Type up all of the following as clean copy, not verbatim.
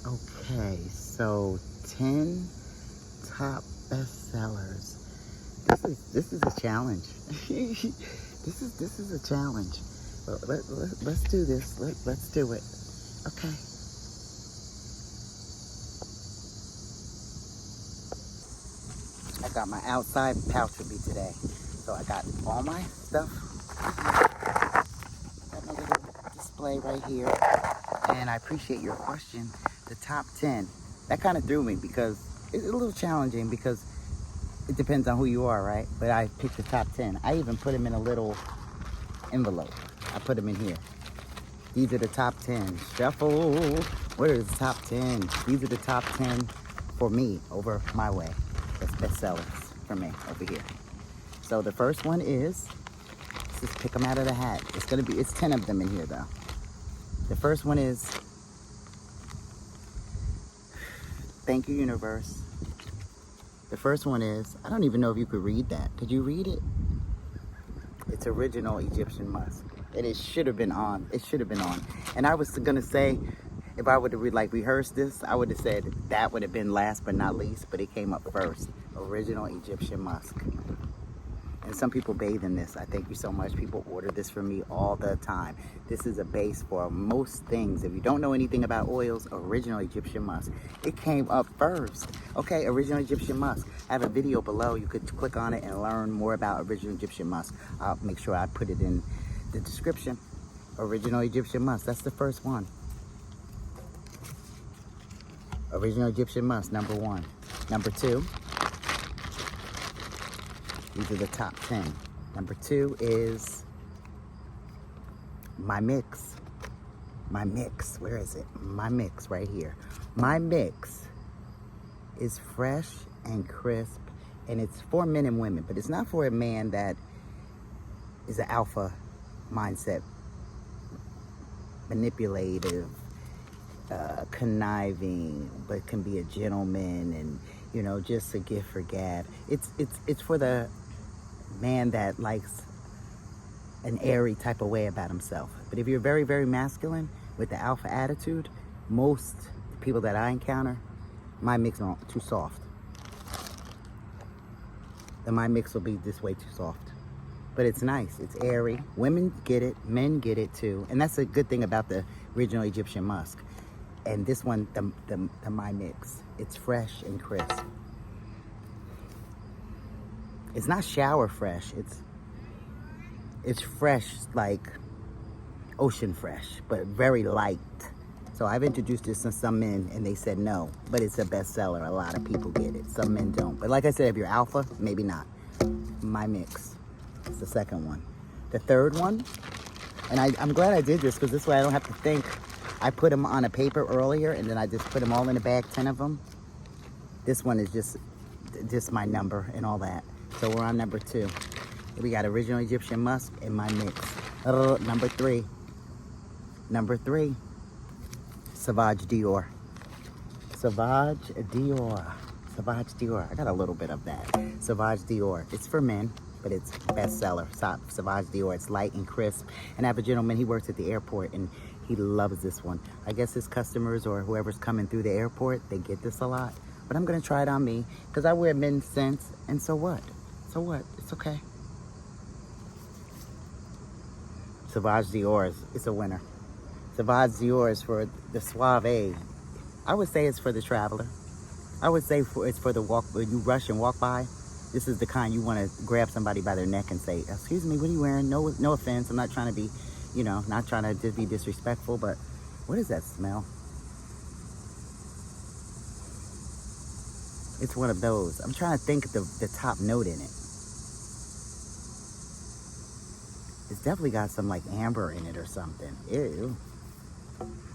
Okay, so 10 top bestsellers. This is a challenge. This is a challenge. But let's do this. Let's do it. Okay. I got my outside pouch with me today. So I got all my stuff. Got my little display right here. And I appreciate your question. The top 10. That kind of threw me because it's a little challenging because it depends on who you are, right? But I picked the top 10. I even put them in a little envelope. I put them in here. These are the top 10. Shuffle. What are the top 10? These are the top 10 for me over my way. That's bestsellers for me over here. So the first one is, let's just pick them out of the hat. It's 10 of them in here though. The first one is, thank you, universe. The first one is, I don't even know if you could read that. Could you read it? It's original Egyptian musk. And it should have been on. It should have been on. And I was gonna say, if I would have rehearsed this, I would have said that would have been last but not least, but it came up first. Original Egyptian musk. And some people bathe in this. I thank you so much. People order this from me all the time. This is a base for most things. If you don't know anything about oils, original Egyptian musk. It came up first. Okay, original Egyptian musk. I have a video below. You could click on it and learn more about original Egyptian musk. I'll make sure I put it in the description. Original Egyptian musk. That's the first one. Original Egyptian musk, number 1. Number 2. These are the top 10. Number 2 is my mix. My mix, where is it? My mix right here. My mix is fresh and crisp, and it's for men and women, but it's not for a man that is an alpha mindset, manipulative, conniving, but can be a gentleman and, you know, just a gift for gab. It's for the man that likes an airy type of way about himself. But if you're very, very masculine with the alpha attitude, most people that I encounter, my mix are too soft. Then my mix will be this way too soft. But it's nice, it's airy. Women get it, men get it too. And that's a good thing about the original Egyptian musk. And this one, the my mix, it's fresh and crisp. It's not shower fresh, it's fresh like ocean fresh, but very light. So I've introduced this to some men and they said no, but it's a bestseller. A lot of people get it, some men don't. But like I said, if you're alpha, maybe not. My mix, it's the second one. The third one, and I'm glad I did this because this way I don't have to think. I put them on a paper earlier and then I just put them all in a bag, 10 of them. This one is just my number and all that. So we're on number 2. We got original Egyptian musk and my mix. Number 3. Number 3. Sauvage Dior. Sauvage Dior. Sauvage Dior. I got a little bit of that. Sauvage Dior. It's for men, but it's bestseller. Sauvage Dior. It's light and crisp. And I have a gentleman, he works at the airport and he loves this one. I guess his customers or whoever's coming through the airport, they get this a lot. But I'm gonna try it on me because I wear men's scents, and so what? So what? It's okay. Sauvage Dior is a winner. Sauvage Dior is for the suave. I would say it's for the traveler. I would say it's for the walk, when you rush and walk by. This is the kind you want to grab somebody by their neck and say, excuse me, what are you wearing? No offense, I'm not trying to be, not trying to just be disrespectful, but what is that smell? It's one of those. I'm trying to think of the top note in it. It's definitely got some like amber in it or something. Ew.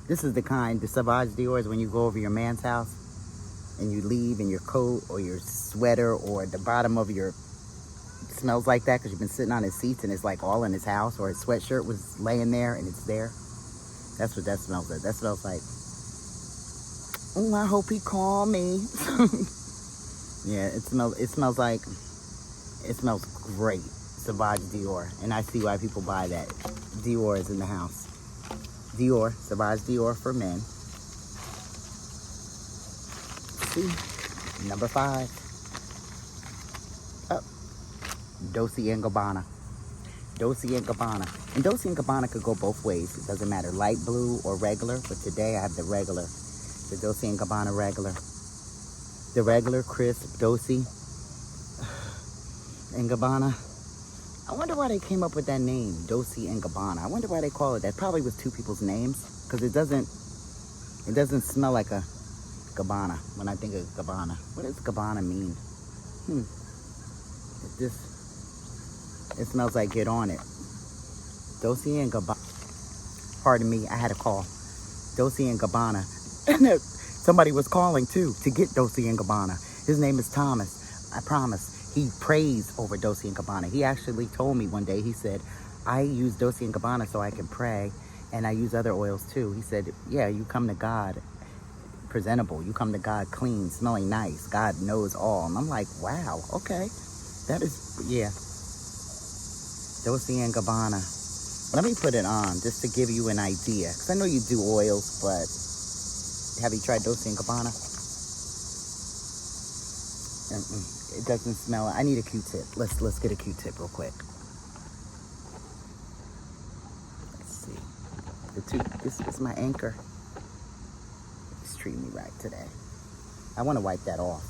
This is the kind, the Sauvage Dior is when you go over your man's house and you leave and your coat or your sweater or the bottom of your smells like that because you've been sitting on his seats and it's like all in his house, or his sweatshirt was laying there and it's there. That's what that smells like. That smells like, oh, I hope he call me. Yeah, it smells great. Sauvage Dior. And I see why people buy that. Dior is in the house. Dior, Sauvage Dior for men. see, number 5. Oh, Dolce & Gabbana. Dolce & Gabbana. And Dolce & Gabbana could go both ways. It doesn't matter, light blue or regular. But today I have the regular. The Dolce & Gabbana regular. The regular, crisp, Dolce & Gabbana. I wonder why they came up with that name, Dolce & Gabbana. I wonder why they call it that. Probably was two people's names. Because it doesn't smell like a Gabbana when I think of Gabbana. What does Gabbana mean? It smells like get on it. Dolce & Gabbana. Pardon me, I had a call. Dolce & Gabbana. Somebody was calling too to get Dolce & Gabbana. His name is Thomas. I promise. He prays over Dolce & Gabbana. He actually told me one day, he said, I use Dolce & Gabbana so I can pray, and I use other oils too. He said, yeah, you come to God presentable. You come to God clean, smelling nice. God knows all. And I'm like, wow, okay. That is, yeah. Dolce & Gabbana. Let me put it on just to give you an idea. Because I know you do oils, but have you tried Dolce & Gabbana? It doesn't smell. I need a Q-tip. Let's get a Q-tip real quick. Let's see. This is my anchor. He's treating me right today. I want to wipe that off.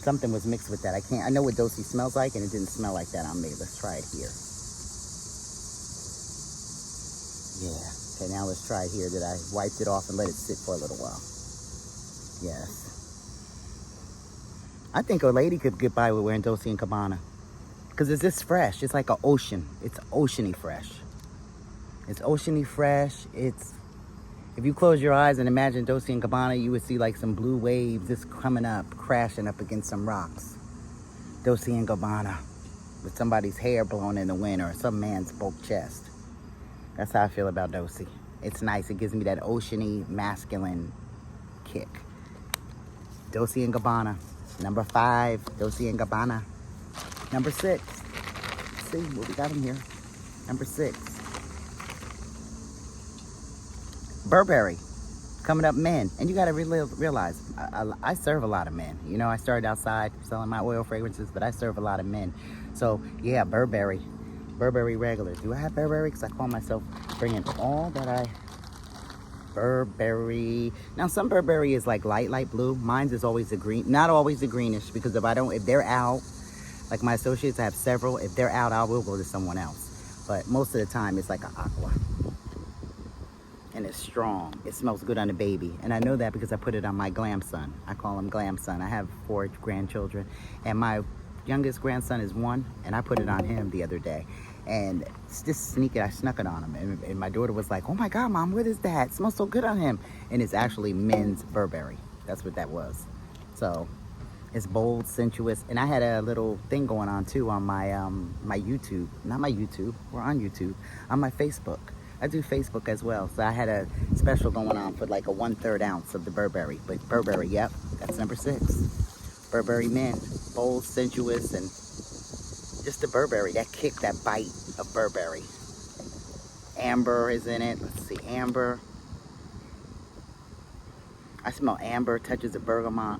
Something was mixed with that. I know what Dolce smells like, and it didn't smell like that on me. Let's try it here. Yeah. Okay, now let's try it here. That I wiped it off and let it sit for a little while. Yes. I think a lady could get by with wearing Dolce & Gabbana. Because it's just fresh. It's like an ocean. It's oceany fresh. It's oceany fresh. It's... If you close your eyes and imagine Dolce & Gabbana, you would see like some blue waves just coming up, crashing up against some rocks. Dolce & Gabbana. With somebody's hair blown in the wind or some man's bulk chest. That's how I feel about Dolce. It's nice. It gives me that oceany, masculine kick. Dolce & Gabbana. Number 5, Dolce & Gabbana. Number 6. Let's see what we got in here. Number 6. Burberry. Coming up, men. And you got to really realize, I serve a lot of men. You know, I started outside selling my oil fragrances, but I serve a lot of men. So, yeah, Burberry. Burberry regular. Do I have Burberry? Because I call myself bringing all that I... Burberry. Now, some Burberry is like light blue. Mine's is always the green. Not always the greenish, because if they're out, like my associates, I have several. If they're out, I will go to someone else. But most of the time, it's like an aqua. And it's strong. It smells good on the baby. And I know that because I put it on my glam son. I call him glam son. I have 4 grandchildren. And my youngest grandson is 1. And I put it on him the other day. And it's just sneaky. I snuck it on him. And my daughter was like, oh my God, Mom, what is that? It smells so good on him. And it's actually men's Burberry. That's what that was. So it's bold, sensuous. And I had a little thing going on too on my my YouTube. Not my YouTube. We're on YouTube. On my Facebook. I do Facebook as well. So I had a special going on for like a 1/3 ounce of the Burberry. But Burberry, yep, that's number 6. Burberry men. Bold, sensuous, and just the Burberry, that kick, that bite of Burberry. Amber is in it. Let's see, amber. I smell amber, touches of bergamot.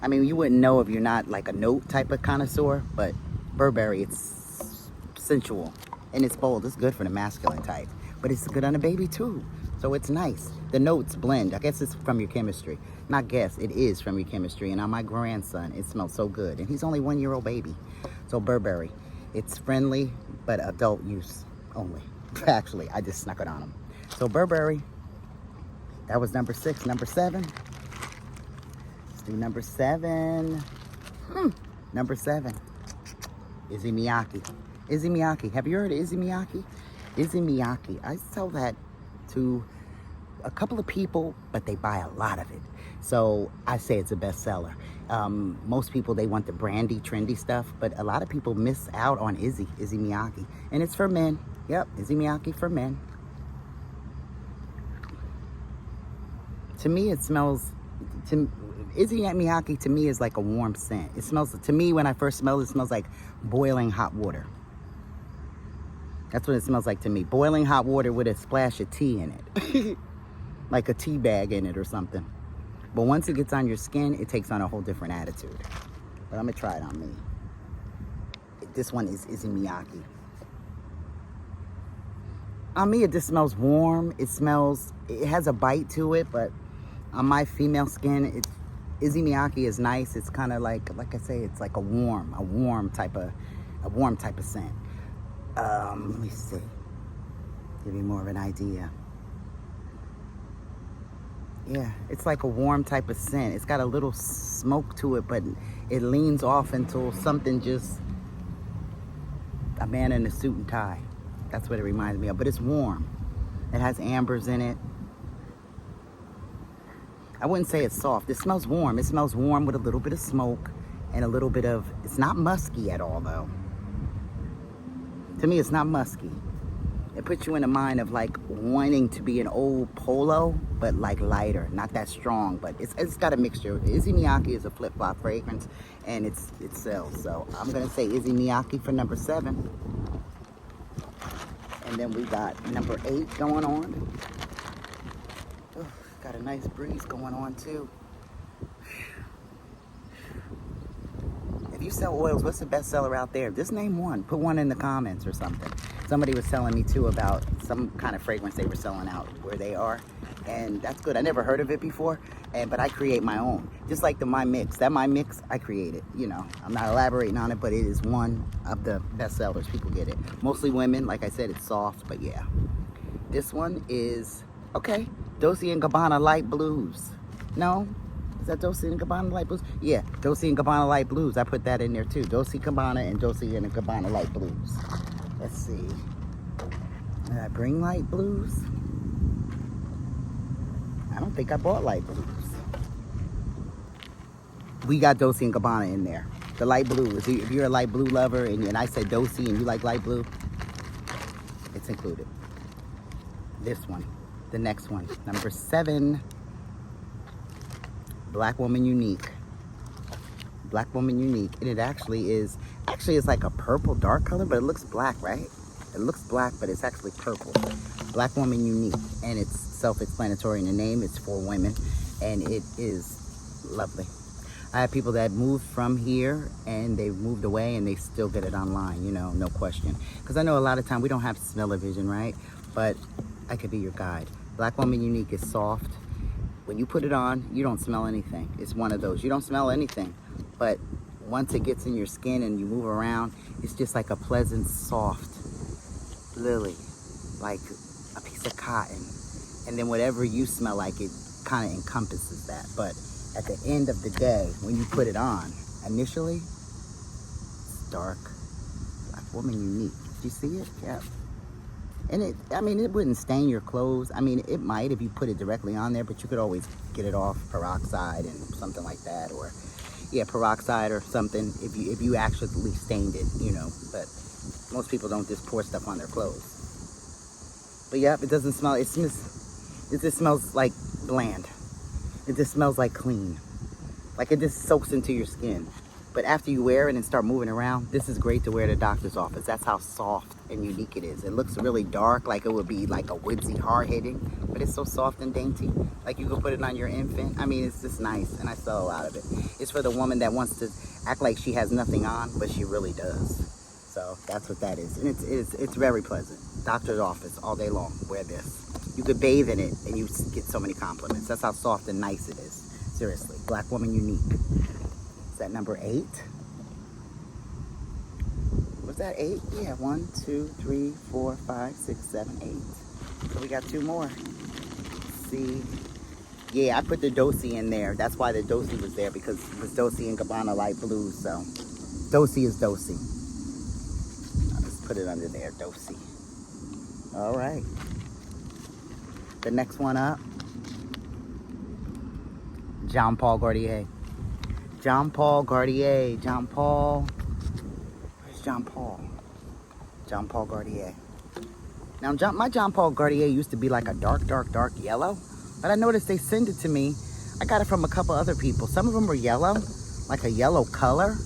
I mean, you wouldn't know if you're not like a note type of connoisseur, but Burberry, it's sensual and it's bold. It's good for the masculine type, but it's good on a baby too. So it's nice. The notes blend. I guess it's from your chemistry. Not guess, it is from your chemistry. And on my grandson, it smells so good. And he's only 1-year-old baby. So Burberry. It's friendly, but adult use only. Actually, I just snuck it on him. So Burberry, that was number 6. Number 7. Let's do number 7. Number 7. Issey Miyake. Issey Miyake. Have you heard of Issey Miyake? Issey Miyake. I sell that to a couple of people, but they buy a lot of it. So I say it's a bestseller. Most people, they want the brandy, trendy stuff, but a lot of people miss out on Issey Miyake. And it's for men. Yep, Issey Miyake for men. To me, it smells... Issey Miyake to me is like a warm scent. It smells... To me, when I first smell it, it smells like boiling hot water. That's what it smells like to me. Boiling hot water with a splash of tea in it. Like a tea bag in it or something. But once it gets on your skin, it takes on a whole different attitude. But I'm gonna try it on me. This one is Izzy Miyake. On me, it just smells warm. It has a bite to it, but on my female skin, Izzy Miyake is nice. It's kind of like I say, it's like a warm type of scent. Let me see. Give you more of an idea. Yeah, it's like a warm type of scent. It's got a little smoke to it, but it leans off into something just a man in a suit and tie. That's what it reminds me of, but it's warm. It has ambers in it. I wouldn't say it's soft. It smells warm. It smells warm with a little bit of smoke and a little bit of, it's not musky at all though. To me, it's not musky. It puts you in the mind of like wanting to be an old Polo, but like lighter, not that strong, but it's got a mixture. Izzy Miyake is a flip-flop fragrance and it sells. So I'm gonna say Izzy Miyake for number 7. And then we got number 8 going on. Oh, got a nice breeze going on too. If you sell oils, what's the best seller out there? Just name one. Put one in the comments or something. Somebody was telling me too about some kind of fragrance they were selling out where they are. And that's good. I never heard of it before, but I create my own. Just like My Mix. That My Mix, I created. You know, I'm not elaborating on it, but it is one of the best sellers. People get it. Mostly women. Like I said, it's soft, but yeah. This one is, okay, Dolce & Gabbana Light Blues. No? Is that Dolce & Gabbana Light Blues? Yeah, Dolce & Gabbana Light Blues. I put that in there too. Dolce & Gabbana and Dolce & Gabbana Light Blues. Let's see. Did I bring Light Blues? I don't think I bought Light Blues. We got Dolce & Gabbana in there. The Light Blue. If you're a Light Blue lover and I said Dolce and you like Light Blue, it's included. This one. The next one. Number 7. Black Woman Unique. Black Woman Unique. And it actually is like a purple dark color, but it looks black, right? It looks black, but it's actually purple. Black Woman Unique. And it's self-explanatory in the name. It's for women. And it is lovely. I have people that moved from here and they've moved away and they still get it online, you know, no question. Because I know a lot of time we don't have smell-o-vision, right? But I could be your guide. Black Woman Unique is soft. When you put it on, you don't smell anything. It's one of those. You don't smell anything. But once it gets in your skin and you move around, it's just like a pleasant, soft lily, like a piece of cotton. And then whatever you smell like, it kind of encompasses that. But at the end of the day, when you put it on, initially, it's dark. Black Woman Unique. Do you see it? Yeah. And it wouldn't stain your clothes. I mean, it might if you put it directly on there, but you could always get it off peroxide and something like that. Or, yeah, peroxide or something if you actually stained it, you know. But most people don't just pour stuff on their clothes. But yeah, it doesn't smell, it just smells like bland. It just smells like clean. Like it just soaks into your skin. But after you wear it and start moving around, this is great to wear at a doctor's office. That's how soft and unique it is. It looks really dark, like it would be like a woodsy, hard-hitting, but it's so soft and dainty. Like you could put it on your infant. I mean, it's just nice, and I sell a lot of it. It's for the woman that wants to act like she has nothing on, but she really does. So that's what that is. And it's very pleasant. Doctor's office all day long, wear this. You could bathe in it, and you get so many compliments. That's how soft and nice it is. Seriously, Black Woman Unique. Is that number 8? Was that 8? Yeah, 1, 2, 3, 4, 5, 6, 7, 8. So we got 2 more. Let's see. Yeah, I put the Dolce in there. That's why the Dolce was there, because it was Dolce & Gabbana Light Blues. So Dolce is Dolce. I'll just put it under there, Dolce. All right. The next one up, Jean Paul Gaultier. Jean Paul Gaultier. Jean Paul. Where's Jean Paul? Jean Paul Gaultier. Now, my Jean Paul Gaultier used to be like a dark yellow. But I noticed they sent it to me. I got it from a couple other people. Some of them were yellow, like a yellow color.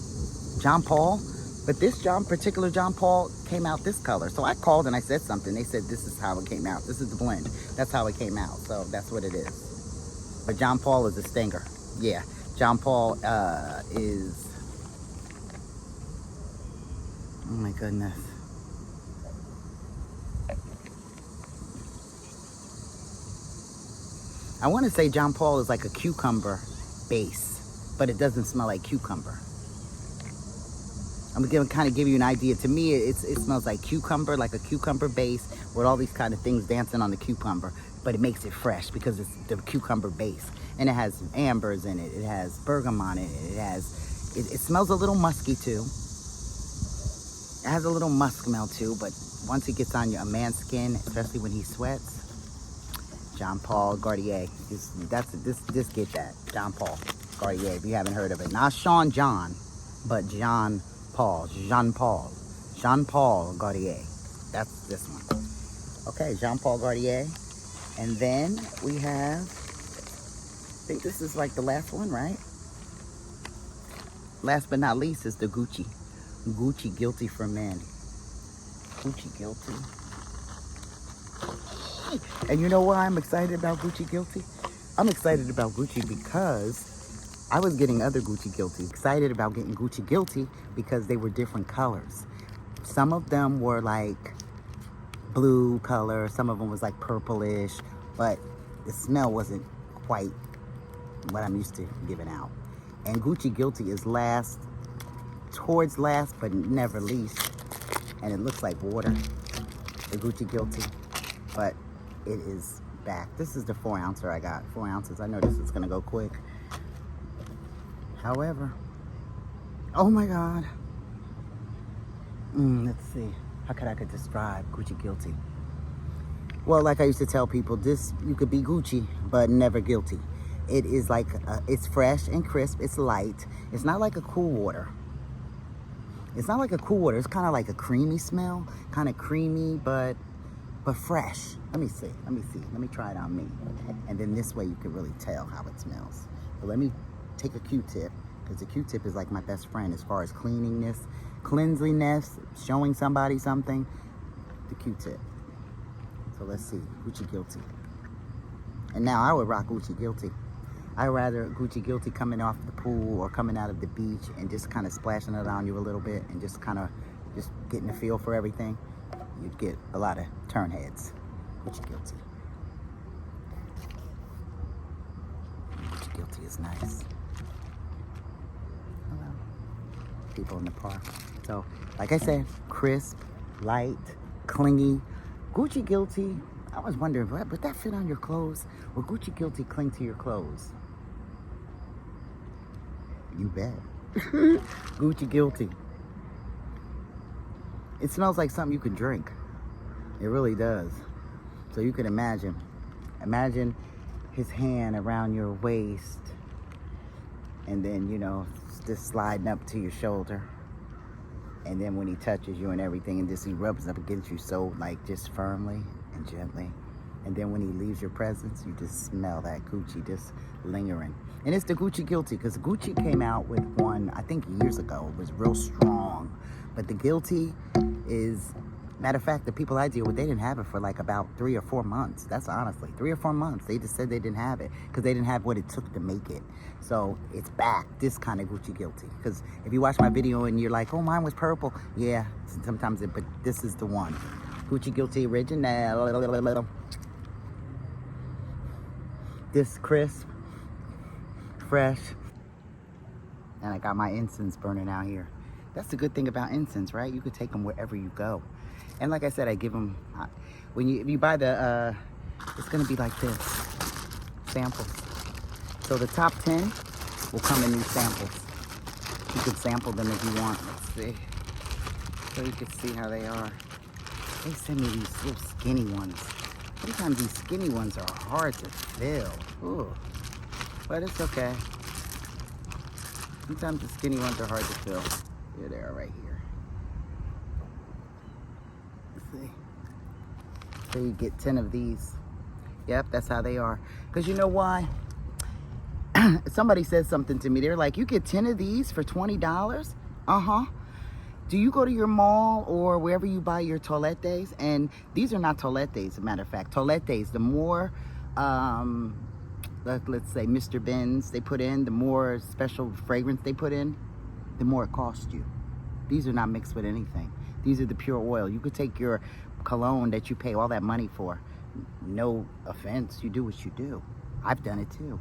Jean Paul. But this particular Jean Paul came out this color. So I called and I said something. They said this is how it came out. This is the blend. That's how it came out. So that's what it is. But John Paul is a stinger. Yeah, John Paul is, oh my goodness. I want to say John Paul is like a cucumber base, but it doesn't smell like cucumber. I'm gonna kind of give you an idea. To me, it smells like cucumber, like a cucumber base with all these kind of things dancing on the cucumber, but it makes it fresh because it's the cucumber base. And it has ambers in it. It has bergamot in it. It smells a little musky too. It has a little musk smell too, but once it gets on a man's skin, especially when he sweats, John Paul Garnier. Just get that. John Paul Garnier, if you haven't heard of it. Not Sean John, but John Paul. Jean Paul Garnier. That's this one. Okay, Jean Paul Garnier. And then we have, I think this is like the last one, right? Last but not least is the Gucci. Gucci Guilty for Men. Gucci Guilty. And you know why I'm excited about Gucci Guilty? I'm excited about Gucci because I was getting other Gucci Guilty. Excited about getting Gucci Guilty because they were different colors. Some of them were like blue color, some of them was like purplish, but the smell wasn't quite what I'm used to giving out. And Gucci Guilty is towards last, but never least. And it looks like water, the Gucci Guilty, but it is back. This is the 4 ouncer I got, 4 ounces. I know this is gonna go quick. However, oh my God. Let's see, how could I describe Gucci Guilty? Well, like I used to tell people, this, you could be Gucci, but never guilty. It is like, it's fresh and crisp, it's light. It's not like a cool water. It's not like a cool water, it's kind of like a creamy smell, kind of creamy, but fresh. Let me see, let me try it on me. And then this way you can really tell how it smells. But let me take a Q-tip, because the Q-tip is like my best friend as far as cleanliness, showing somebody something, the Q-tip. So let's see, Gucci Guilty. And now I would rock Gucci Guilty. I'd rather Gucci Guilty coming off the pool or coming out of the beach and just kind of splashing it on you a little bit and just kind of just getting a feel for everything. You'd get a lot of turn heads. Gucci Guilty. Gucci Guilty is nice. Hello. People in the park. So, like I said, crisp, light, clingy. Gucci Guilty, I was wondering, would that fit on your clothes? Will Gucci Guilty cling to your clothes? You bet. Gucci Guilty. It smells like something you could drink. It really does. So you can imagine his hand around your waist and then, you know, just sliding up to your shoulder. And then when he touches you and everything and just he rubs up against you so like just firmly and gently. And then when he leaves your presence, you just smell that Gucci just lingering. And it's the Gucci Guilty, because Gucci came out with one, I think years ago. It was real strong. But the Guilty is, matter of fact, the people I deal with, they didn't have it for like about 3 or 4 months. That's honestly, 3 or 4 months. They just said they didn't have it because they didn't have what it took to make it. So it's back, this kind of Gucci Guilty. Because if you watch my video and you're like, oh, mine was purple. Yeah, sometimes but this is the one. Gucci Guilty Original. This crisp, fresh. And I got my incense burning out here. That's the good thing about incense, right? You could take them wherever you go. And like I said, I give them, if you buy the, it's gonna be like this, samples. So the top 10 will come in these samples. You can sample them if you want. Let's see. So you can see how they are. They send me these little skinny ones. Sometimes these skinny ones are hard to fill. Ooh. But it's okay. Sometimes the skinny ones are hard to fill. Here they are right here. Let's see. So you get 10 of these. Yep, that's how they are. Because you know why? Somebody said something to me. They're like, you get 10 of these for $20? Uh-huh. Do you go to your mall or wherever you buy your toilettes? And these are not toilettes, as a matter of fact. Toilettes, the more let's say Mr. Benz they put in, the more special fragrance they put in, the more it costs you. These are not mixed with anything. These are the pure oil. You could take your cologne that you pay all that money for. No offense, you do what you do. I've done it too.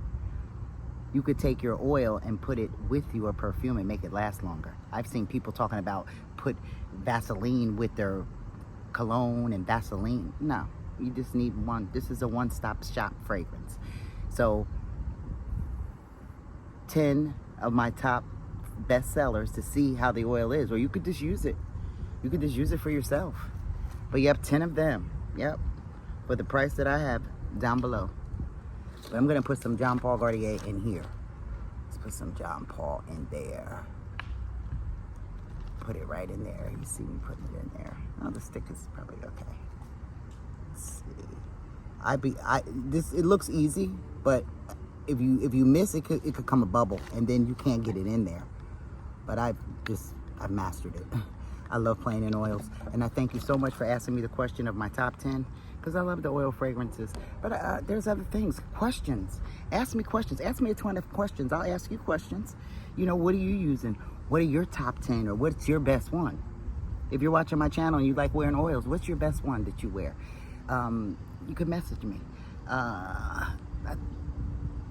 You could take your oil and put it with your perfume and make it last longer. I've seen people talking about put Vaseline with their cologne and Vaseline. No, you just need one. This is a one-stop shop fragrance. So 10 of my top best sellers to see how the oil is, or you could just use it. You could just use it for yourself. But you have 10 of them, yep, for the price that I have down below. But I'm gonna put some Jean Paul Gaultier in here. Let's put some Jean Paul in there. Put it right in there. You see me putting it in there. Oh, the stick is probably okay. Let's see. It looks easy, but if you miss it, it could come a bubble, and then you can't get it in there. But I've mastered it. I love playing in oils, and I thank you so much for asking me the question of my top 10, because I love the oil fragrances. But there's other things. Questions. Ask me questions. Ask me a ton of questions. I'll ask you questions. You know, what are you using? What are your top 10, or what's your best one? If you're watching my channel and you like wearing oils, what's your best one that you wear? You can message me.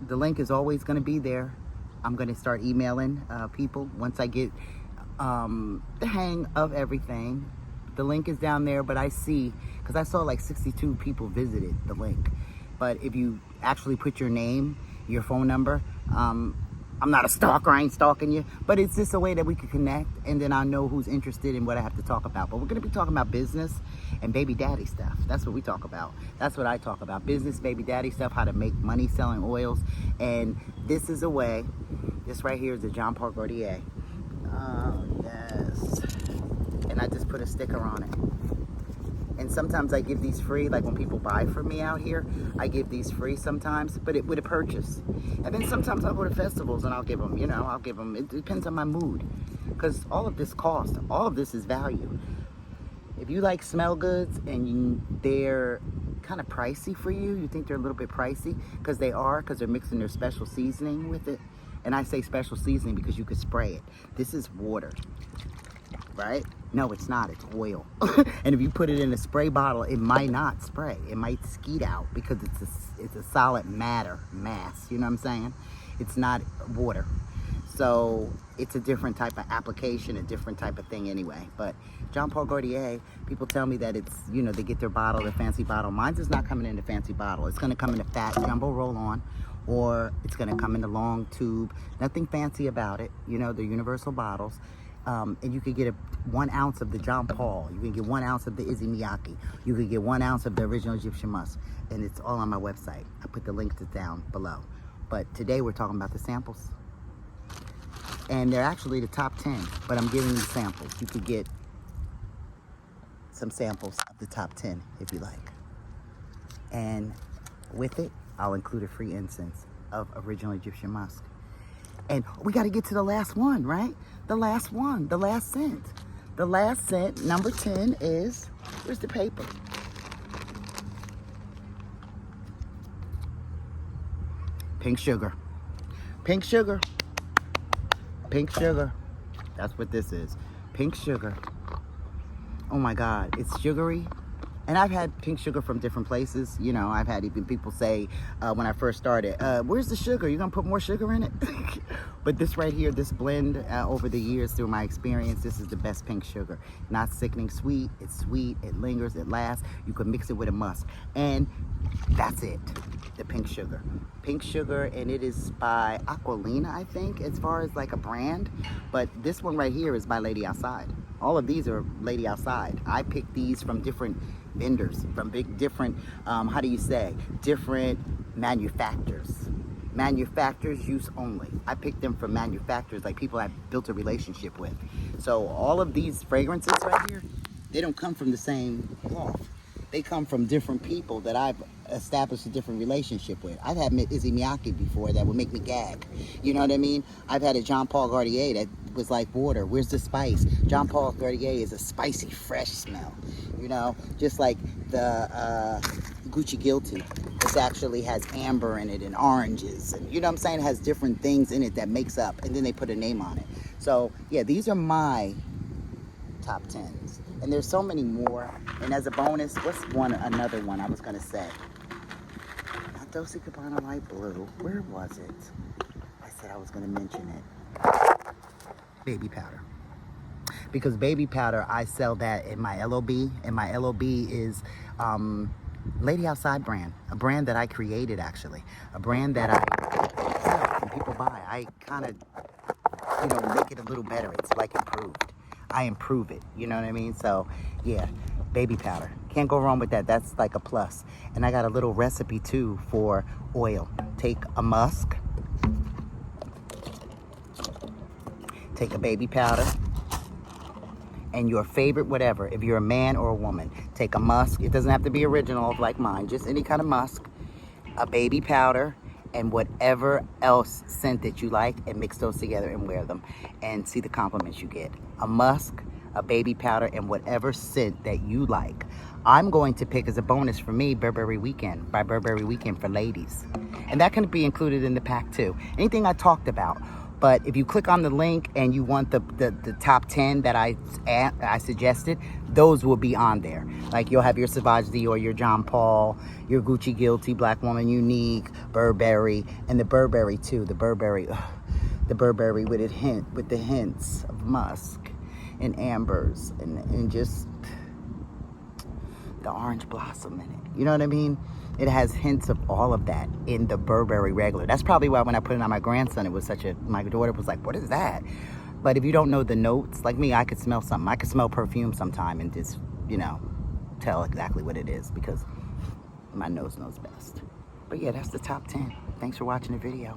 The link is always going to be there. I'm going to start emailing people once I get the hang of everything. The link is down there, but I see, because I saw like 62 people visited the link. But if you actually put your name, your phone number, I'm not a stalker, I ain't stalking you, but it's just a way that we can connect, and then I know who's interested in what I have to talk about. But we're going to be talking about business and baby daddy stuff. That's what we talk about. That's what I talk about. Business, baby daddy stuff, how to make money selling oils. And this is a way, this right here is the Jean Paul Gaultier. Oh, yes. And I just put a sticker on it. And sometimes I give these free, like when people buy from me out here, I give these free sometimes, but with a purchase. And then sometimes I'll go to festivals and I'll give them, it depends on my mood. Because all of this cost, all of this is value. If you like smell goods and they're kind of pricey for you, you think they're a little bit pricey, because they're mixing their special seasoning with it. And I say special seasoning because you could spray it. This is water, right? No, it's not, it's oil. And if you put it in a spray bottle, it might not spray. It might skeet out because it's a solid mass, you know what I'm saying? It's not water. So it's a different type of application, a different type of thing anyway. But Jean Paul Gaultier, people tell me that it's, they get their bottle, their fancy bottle. Mine's is not coming in a fancy bottle. It's gonna come in a fat jumbo roll-on, or it's gonna come in a long tube. Nothing fancy about it, the universal bottles. And you could get 1 ounce of the Jean Paul. You can get 1 ounce of the Issey Miyake. You could get 1 ounce of the original Egyptian Musk. And it's all on my website. I put the links down below. But today we're talking about the samples. And they're actually the top 10, but I'm giving you samples. You could get some samples of the top 10 if you like. And with it, I'll include a free incense of original Egyptian Musk. And we got to get to the last one, right? The last one, the last scent. The last scent, number 10, is, where's the paper? Pink sugar. Pink sugar. Pink sugar. That's what this is. Pink sugar. Oh my God, it's sugary. And I've had pink sugar from different places. I've had even people say when I first started, where's the sugar? You gonna put more sugar in it? But this right here, this blend over the years through my experience, this is the best pink sugar. Not sickening sweet, it's sweet, it lingers, it lasts. You can mix it with a musk. And that's it, the pink sugar. Pink sugar, and it is by Aquilina, I think, as far as like a brand. But this one right here is by Lady Outside. All of these are Lady Outside. I picked these from different vendors, from different different manufacturers. Manufacturers use only. I picked them from manufacturers, like people I've built a relationship with. So all of these fragrances right here, they don't come from the same cloth. They come from different people that I've established a different relationship with. I've had Issey Miyake before that would make me gag. You know what I mean? I've had a Jean Paul Gaultier that was like water. Where's the spice? Jean Paul Gaultier is a spicy, fresh smell. Just like the Gucci Guilty. It actually has amber in it and oranges. And you know what I'm saying? It has different things in it that makes up. And then they put a name on it. So, yeah, these are my top 10s. And there's so many more. And as a bonus, what's another one I was going to say? Not Dolce & Gabbana Light Blue. Where was it? I said I was going to mention it. Baby powder. Because baby powder, I sell that in my LOB. And my LOB is Lady Outside brand. A brand that I created, actually. A brand that I sell and people buy. I kind of, you know, make it a little better. It's like improved. I improve it. You know what I mean? So, yeah. Baby powder. Can't go wrong with that. That's like a plus. And I got a little recipe, too, for oil. Take a musk. Take a baby powder. And your favorite whatever, if you're a man or a woman, take a musk. It doesn't have to be original like mine, just any kind of musk, a baby powder, and whatever else scent that you like, and mix those together and wear them and see the compliments you get. A musk, a baby powder, and whatever scent that you like. I'm going to pick as a bonus for me Burberry Weekend by Burberry Weekend for ladies. And that can be included in the pack too. Anything I talked about. But if you click on the link and you want the top 10 that I suggested, those will be on there. Like you'll have your Sauvage Dior, your John Paul, your Gucci Guilty, Black Woman Unique, Burberry, and the Burberry too. The Burberry with the hints of musk and ambers and just the orange blossom in it. You know what I mean? It has hints of all of that in the Burberry regular. That's probably why when I put it on my grandson, it was my daughter was like, what is that? But if you don't know the notes, like me, I could smell something. I could smell perfume sometime and just, you know, tell exactly what it is because my nose knows best. But yeah, that's the top 10. Thanks for watching the video.